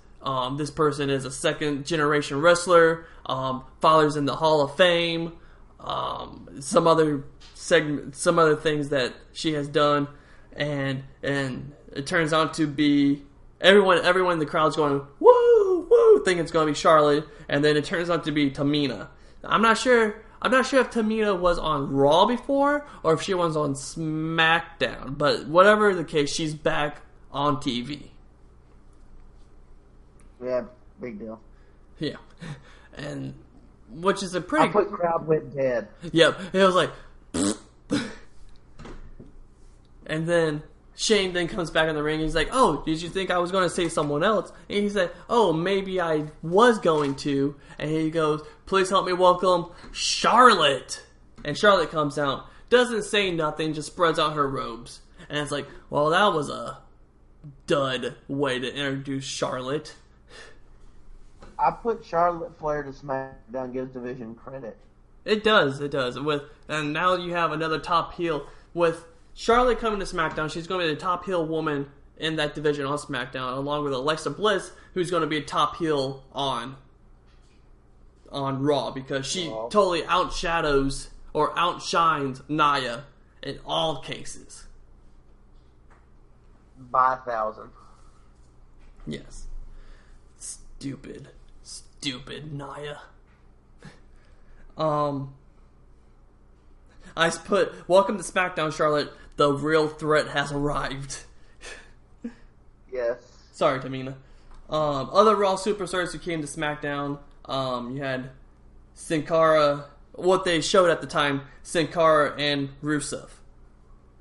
this person is a second generation wrestler, father's in the Hall of Fame, some other things that she has done, and it turns out to be everyone in the crowd's going woo woo, thinking it's going to be Charlotte, and then it turns out to be Tamina. I'm not sure if Tamina was on Raw before or if she was on SmackDown, but whatever the case, she's back on TV. Yeah, big deal. Yeah, and which is a pretty. I put crowd went dead. Yep, it was like. And then Shane then comes back in the ring. He's like, "Oh, did you think I was going to say someone else?" And he said, "Oh, maybe I was going to." And he goes, "Please help me welcome Charlotte." And Charlotte comes out, doesn't say nothing, just spreads out her robes. And it's like, well, that was a dud way to introduce Charlotte. I put Charlotte Flair to SmackDown gives division credit. It does. And now you have another top heel with Charlotte coming to SmackDown. She's going to be the top heel woman in that division on SmackDown, along with Alexa Bliss, who's going to be a top heel on Raw, because she totally outshadows or outshines Nia in all cases. By 1,000. Yes. Stupid Nia. I put, "Welcome to SmackDown, Charlotte. The real threat has arrived." Yes. Sorry, Tamina. Other Raw superstars who came to SmackDown, you had Sin Cara, what they showed at the time, Sin Cara and Rusev.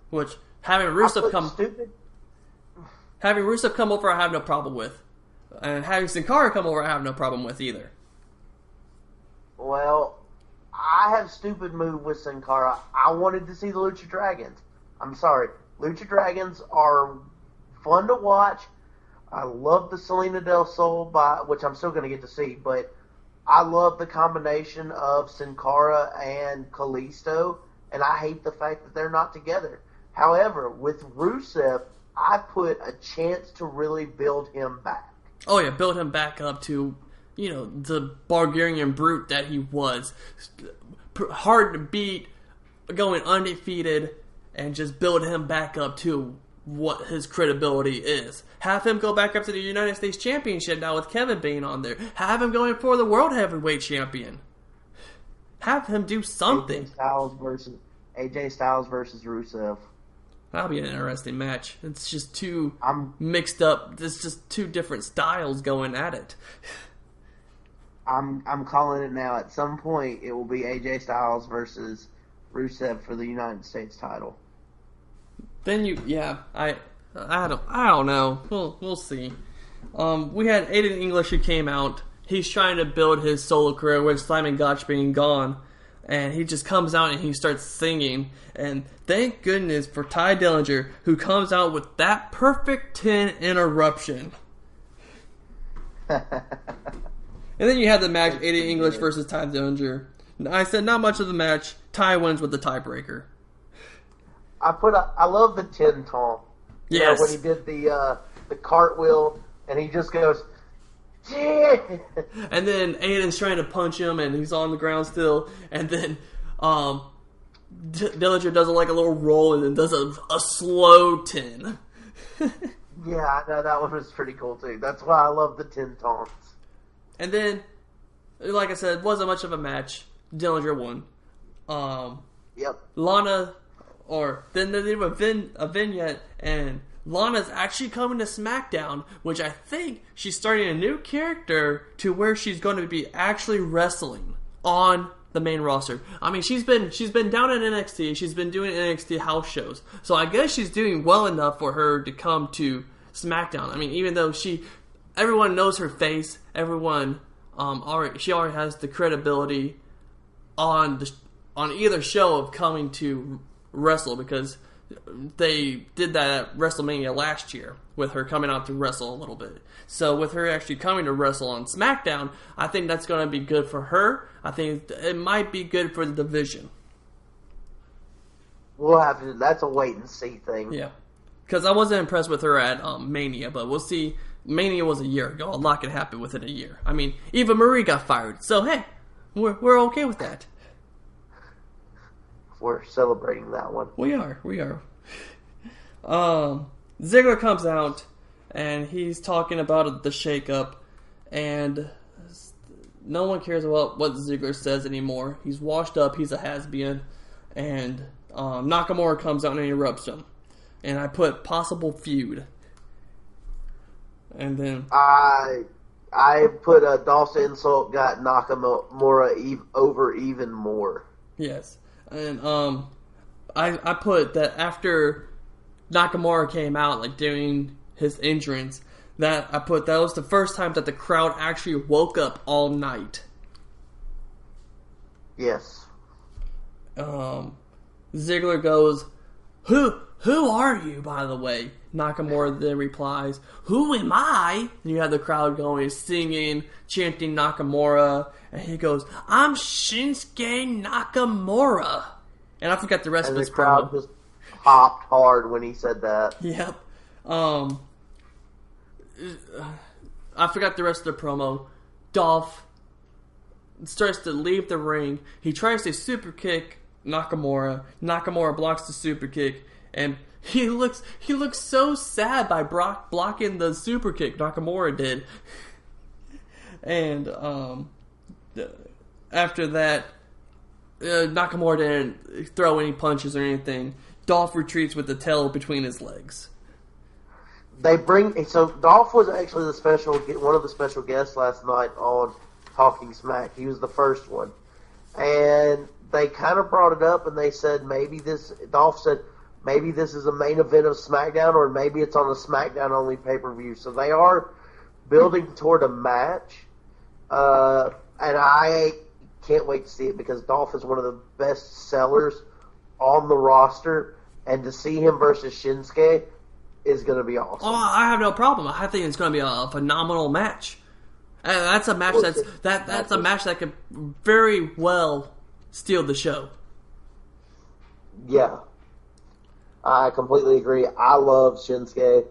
Which, having Rusev come over, I have no problem with. And having Sin Cara come over, I have no problem with either. Well, I have stupid move with Sin Cara. I wanted to see the Lucha Dragons. I'm sorry. Lucha Dragons are fun to watch. I love the Selena Del Sol, which I'm still going to get to see, but I love the combination of Sin Cara and Kalisto, and I hate the fact that they're not together. However, with Rusev, I put a chance to really build him back. Oh yeah, build him back up to, the Bulgarian brute that he was. Hard to beat, going undefeated, and just build him back up to what his credibility is. Have him go back up to the United States Championship now with Kevin being on there. Have him going for the World Heavyweight Champion. Have him do something. AJ Styles versus Rusev. That'll be an interesting match. It's just too mixed up. There's just two different styles going at it. I'm calling it now. At some point, it will be AJ Styles versus Rusev for the United States title. Then I don't know. We'll see. We had Aiden English who came out. He's trying to build his solo career with Simon Gotch being gone, and he just comes out and he starts singing. And thank goodness for Ty Dillinger, who comes out with that perfect 10 interruption. And then you had the match, Aiden English versus Ty Dillinger. I said not much of the match. Ty wins with the tiebreaker. I love the 10 taunt. Yes. When he did the cartwheel and he just goes, yeah. And then Aiden's trying to punch him and he's on the ground still. And then Dillinger does like a little roll and then does a slow 10. Yeah, I know, that one was pretty cool too. That's why I love the 10 taunts. And then, like I said, wasn't much of a match. Dillinger won. Yep. Lana, then they did a vignette, and Lana's actually coming to SmackDown, which I think she's starting a new character to where she's going to be actually wrestling on the main roster. I mean, she's been down in NXT. She's been doing NXT house shows, so I guess she's doing well enough for her to come to SmackDown. I mean, even though everyone knows her face, everyone she already has the credibility on either show of coming to wrestle, because they did that at WrestleMania last year with her coming out to wrestle a little bit. So with her actually coming to wrestle on SmackDown, I think that's going to be good for her. I think it might be good for the division. We'll have to. That's a wait and see thing. Yeah, because I wasn't impressed with her at Mania, but we'll see. Mania was a year ago. A lot can happen within a year. I mean, Eva Marie got fired, so hey, we're okay with that. We're celebrating that one. We are. Ziggler comes out and he's talking about the shakeup, and no one cares about what Ziggler says anymore. He's washed up. He's a has-been, and Nakamura comes out and interrupts him. And I put possible feud. And then I put a Dolph's insult got Nakamura over even more. Yes. And I put that after Nakamura came out, like during his entrance, that was the first time that the crowd actually woke up all night. Yes. Ziggler goes, Who are you, by the way? Nakamura then replies, who am I? And you have the crowd going, singing, chanting Nakamura. And he goes, I'm Shinsuke Nakamura. And I forgot the rest of his crowd promo. just popped hard when he said that. Yep. I forgot the rest of the promo. Dolph starts to leave the ring. He tries to super kick Nakamura. Nakamura blocks the super kick, and he looks so sad by blocking the super kick. Nakamura did. And after that, Nakamura didn't throw any punches or anything. Dolph retreats with the tail between his legs. So Dolph was actually one of the special guests last night on Talking Smack. He was the first one, and they kind of brought it up, and they said Dolph said maybe this is a main event of SmackDown, or maybe it's on a SmackDown only pay-per-view. So they are building toward a match, and I can't wait to see it, because Dolph is one of the best sellers on the roster, and to see him versus Shinsuke, is going to be awesome. Oh, I have no problem. I think it's going to be a phenomenal match. And that's a match that's a match that could very well steal the show. Yeah. I completely agree. I love Shinsuke.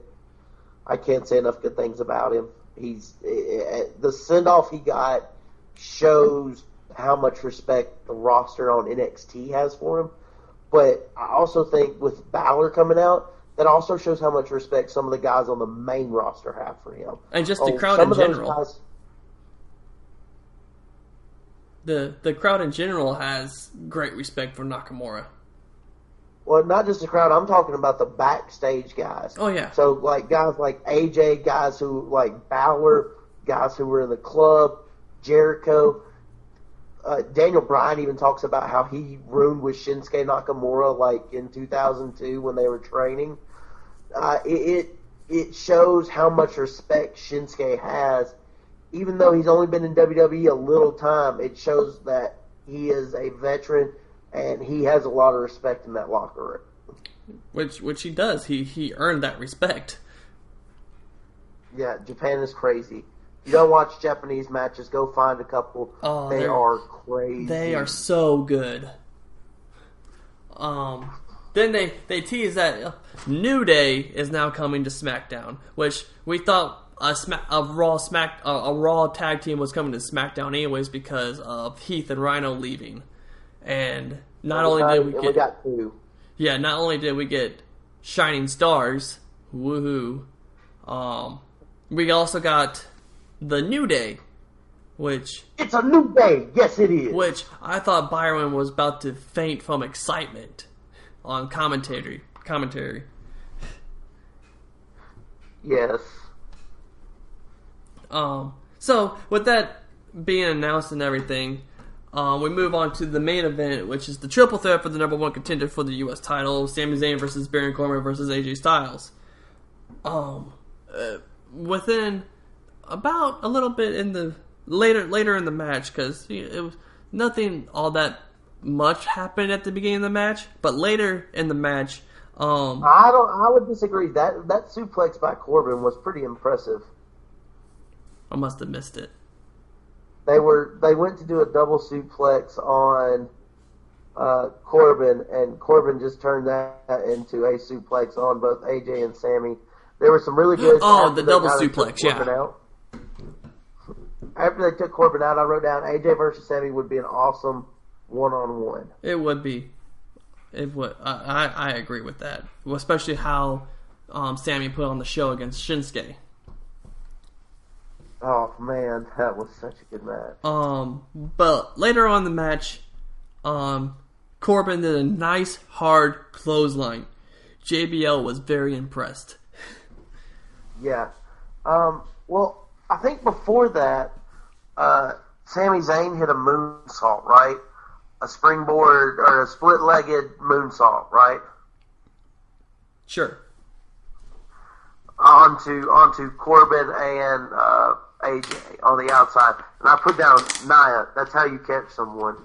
I can't say enough good things about him. The send-off he got shows how much respect the roster on NXT has for him. But I also think with Balor coming out, that also shows how much respect some of the guys on the main roster have for him. And just the crowd in general. The crowd in general has great respect for Nakamura. Well, not just the crowd. I'm talking about the backstage guys. Oh, yeah. So, like, guys like AJ, guys who, like, Balor, guys who were in the club, Jericho. Daniel Bryan even talks about how he roomed with Shinsuke Nakamura, like, in 2002 when they were training. It shows how much respect Shinsuke has. Even though he's only been in WWE a little time, it shows that he is a veteran and he has a lot of respect in that locker room. Which he does. He earned that respect. Yeah, Japan is crazy. You don't watch Japanese matches, go find a couple. Oh, they are crazy. They are so good. Then they tease that New Day is now coming to SmackDown, which we thought a Raw tag team was coming to SmackDown anyways because of Heath and Rhino leaving. And not only did we get Shining Stars, woohoo, we also got the New Day, which... It's a new day! Yes, it is! Which I thought Byron was about to faint from excitement on commentary. Yes. So, with that being announced and everything, we move on to the main event, which is the triple threat for the number one contender for the U.S. title, Sami Zayn versus Baron Corbin versus AJ Styles. Within about a little bit in the later in the match, because it was nothing all that much happened at the beginning of the match, but later in the match, I would disagree. That suplex by Corbin was pretty impressive. I must have missed it. They went to do a double suplex on Corbin, and Corbin just turned that into a suplex on both AJ and Sammy. There were some really good. Oh, the double suplex, yeah. Out. After they took Corbin out, I wrote down AJ versus Sammy would be an awesome one-on-one. It would be. It would. I agree with that, especially how Sammy put on the show against Shinsuke. Oh man, that was such a good match. But later on in the match, Corbin did a nice hard clothesline. JBL was very impressed. Yeah. Well, I think before that, Sami Zayn hit a moonsault, right? A springboard or a split-legged moonsault, right? Sure. Onto Corbin and AJ on the outside, and I put down Nia. That's how you catch someone.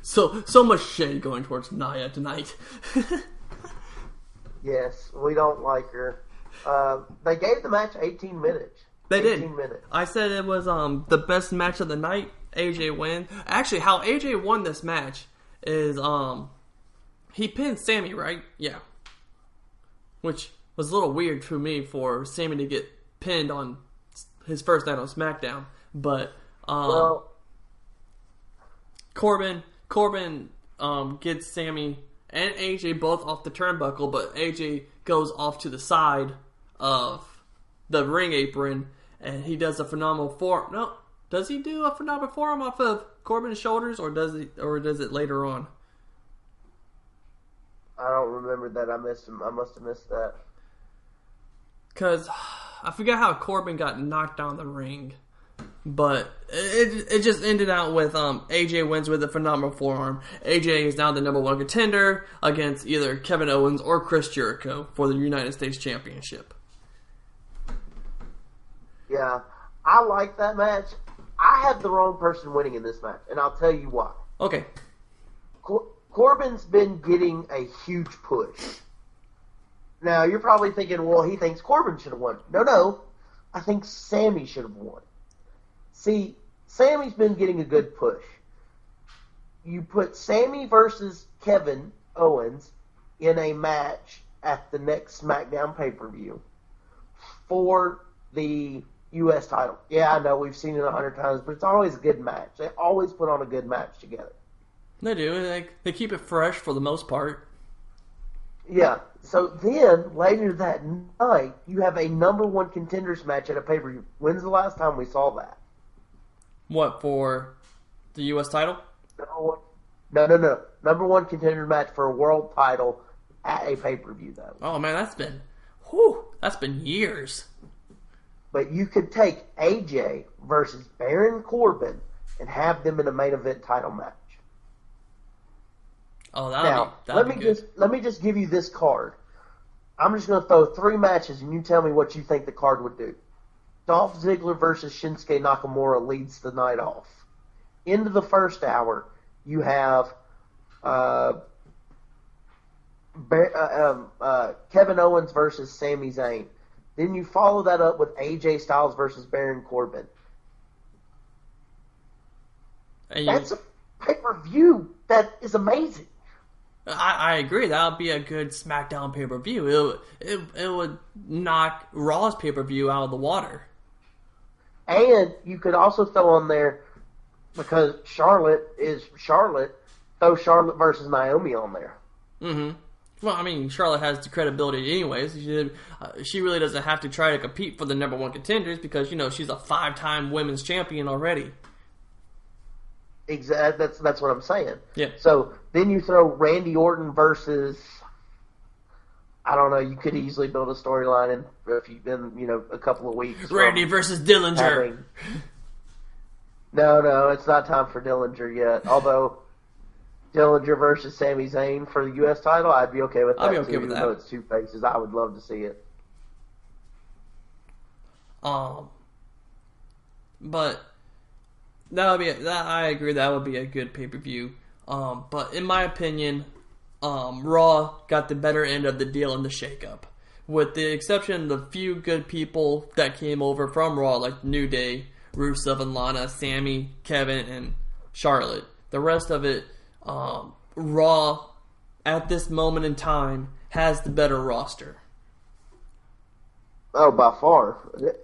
So much shade going towards Nia tonight. Yes, we don't like her. They gave the match 18 minutes. They 18 did. Minutes. I said it was the best match of the night. AJ win. Actually, how AJ won this match is he pinned Sammy, right? Yeah. Which was a little weird for me for Sammy to get pinned on his first night on SmackDown. But Corbin gets Sammy and AJ both off the turnbuckle, but AJ goes off to the side of the ring apron, and he does a phenomenal forearm. No, does he do a phenomenal forearm off of Corbin's shoulders, or does it later on? I don't remember that. I must have missed that. Because I forgot how Corbin got knocked down the ring. But it just ended out with AJ wins with a phenomenal forearm. AJ is now the number one contender against either Kevin Owens or Chris Jericho for the United States Championship. Yeah, I like that match. I had the wrong person winning in this match, and I'll tell you why. Okay. Corbin's been getting a huge push. Now, you're probably thinking, well, he thinks Corbin should have won. No. I think Sammy should have won. See, Sammy's been getting a good push. You put Sammy versus Kevin Owens in a match at the next SmackDown pay-per-view for the U.S. title. Yeah, I know, we've seen it 100 times, but it's always a good match. They always put on a good match together. They do. They keep it fresh for the most part. Yeah. So then, later that night, you have a number one contenders match at a pay-per-view. When's the last time we saw that? What, for the U.S. title? No. Number one contender match for a world title at a pay-per-view, though. Oh, man, that's been years. But you could take AJ versus Baron Corbin and have them in a main event title match. Oh, let me just give you this card. I'm just going to throw 3 matches, and you tell me what you think the card would do. Dolph Ziggler versus Shinsuke Nakamura leads the night off. Into the first hour, you have Kevin Owens versus Sami Zayn. Then you follow that up with AJ Styles versus Baron Corbin. That's a pay-per-view that is amazing. I agree. That would be a good SmackDown pay-per-view. It would knock Raw's pay-per-view out of the water. And you could also throw on there, because Charlotte is Charlotte, throw Charlotte versus Naomi on there. Mm-hmm. Well, I mean, Charlotte has the credibility anyways. She really doesn't have to try to compete for the number one contenders because, she's a 5-time women's champion already. Exactly. That's what I'm saying. Yeah. So then you throw Randy Orton versus, I don't know, you could easily build a storyline in a couple of weeks. Randy versus Dillinger. No, it's not time for Dillinger yet. Although Dillinger versus Sami Zayn for the U.S. title, I'd be okay with that. I'd be okay with that. Even though it's 2 faces, I would love to see it. But I agree that would be a good pay-per-view. But in my opinion, Raw got the better end of the deal in the shakeup. With the exception of the few good people that came over from Raw, like New Day, Rusev and Lana, Sammy, Kevin, and Charlotte. The rest of it, Raw, at this moment in time, has the better roster. Oh, by far.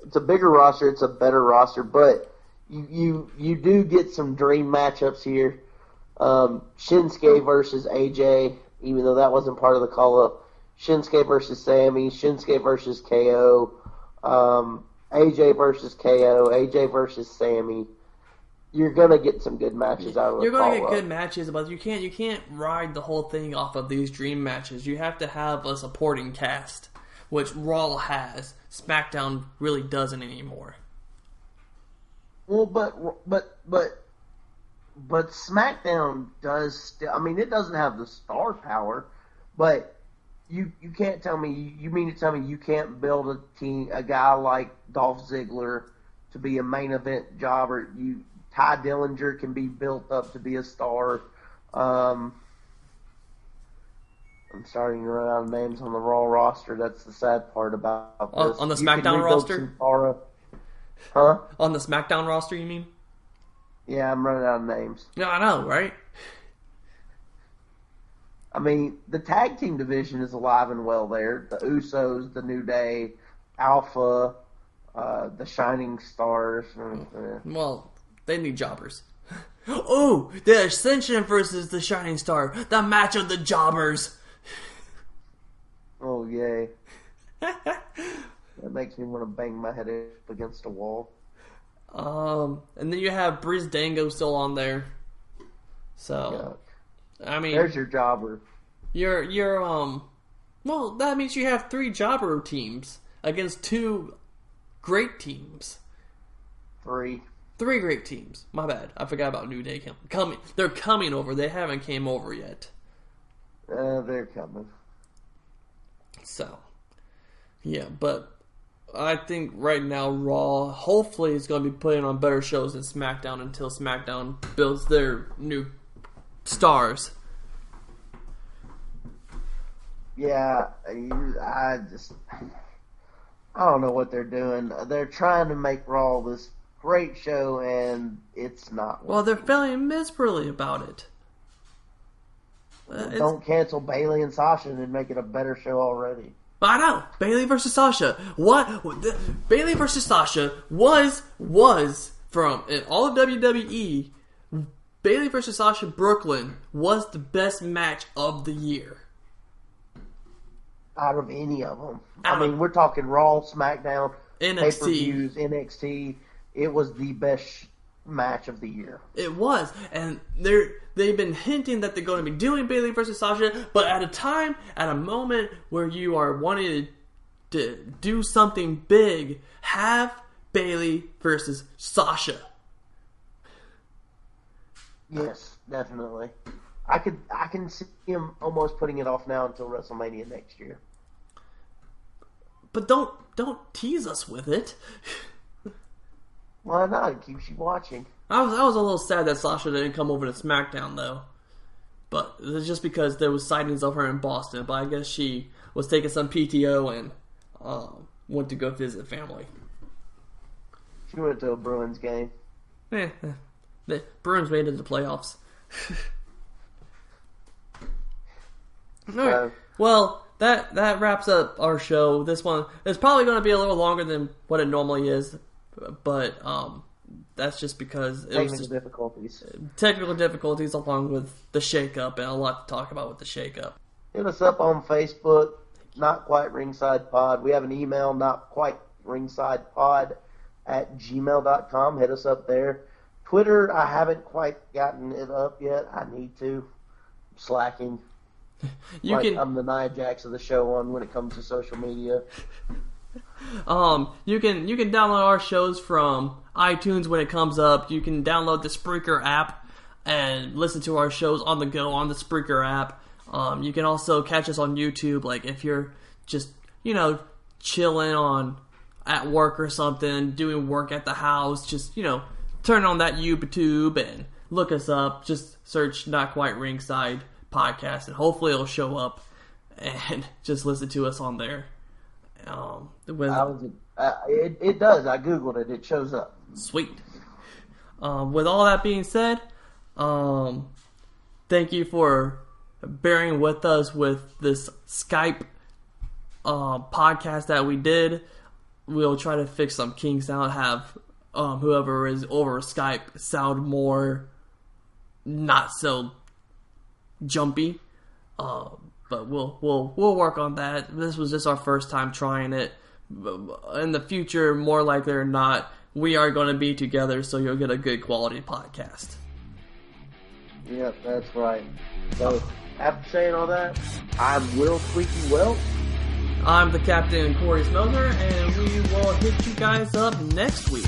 It's a bigger roster, it's a better roster, but you do get some dream matchups here. Shinsuke versus AJ, even though that wasn't part of the call-up. Shinsuke versus Sammy, Shinsuke versus KO, AJ versus KO, AJ versus Sammy. You're gonna get some good matches out of it. You're gonna get good matches, but you can't ride the whole thing off of these dream matches. You have to have a supporting cast, which Raw has. SmackDown really doesn't anymore. Well, but SmackDown does still. I mean, it doesn't have the star power, but you can't tell me. You mean to tell me you can't build a guy like Dolph Ziggler to be a main event jobber? Ty Dillinger can be built up to be a star. I'm starting to run out of names on the Raw roster. That's the sad part about this. On the SmackDown roster? Huh? On the SmackDown roster, you mean? Yeah, I'm running out of names. Yeah, I know, right? I mean, the tag team division is alive and well there. The Usos, the New Day, Alpha, the Shining Stars. Well, they need jobbers. Oh, the Ascension versus the Shining Star. The match of the jobbers. Oh, yay. That makes me want to bang my head up against a wall. And then you have Breezango still on there. So, yeah. I mean, there's your jobber. Well, that means you have 3 jobber teams against 2 great teams. 3 great teams. My bad. I forgot about New Day coming. They're coming over. They haven't came over yet. They're coming. So, yeah, but I think right now Raw hopefully is going to be putting on better shows than SmackDown until SmackDown builds their new stars. Yeah, I don't know what they're doing. They're trying to make Raw this great show, and it's not. Well, they're failing miserably about it. Don't cancel Bayley and Sasha and make it a better show already. I know. Bayley versus Sasha. Bayley versus Sasha was from in all of WWE. Bayley versus Sasha Brooklyn was the best match of the year. Out of any of them. I mean, we're talking Raw, SmackDown, NXT. pay-per-views, NXT. It was the best match of the year. It was. And they've been hinting that they're going to be doing Bayley versus Sasha, but at a moment where you are wanting to do something big, have Bayley versus Sasha. Yes, definitely. I can see him almost putting it off now until WrestleMania next year. But don't tease us with it. Why not? It keeps you watching. I was a little sad that Sasha didn't come over to SmackDown though. But it's just because there was sightings of her in Boston. But I guess she was taking some PTO and went to go visit family. She went to a Bruins game. The Bruins made it to the playoffs. Alright. Well, that wraps up our show. This one is probably going to be a little longer than what it normally is, but that's just because it was just technical difficulties along with the shakeup, and a lot to talk about with the shakeup. Hit us up on Facebook, Not Quite Ringside Pod. We have an email, notquiteringsidepod@gmail.com. Hit us up there. Twitter, I haven't quite gotten it up yet. I need to. I'm slacking. I'm the Nia Jax of the show on when it comes to social media. You can download our shows from iTunes when it comes up. You can download the Spreaker app and listen to our shows on the go on the Spreaker app. You can also catch us on YouTube, like if you're just chilling at work or something, doing work at the house, just turn on that YouTube and look us up. Just search Not Quite Ringside Podcast, and hopefully it'll show up, and just listen to us on there. It does. I googled it. It shows up. Sweet. With all that being said, thank you for bearing with us with this Skype podcast that we did. We'll try to fix some kinks out, have whoever is over Skype sound more not so jumpy, but we'll work on that. This was just our first time trying it. In the future, more likely or not, we are going to be together, so you'll get a good quality podcast. Yep, that's right. So, after saying all that, I'm Will Squeaky Welch. I'm the Captain Corey Smelter, and we will hit you guys up next week.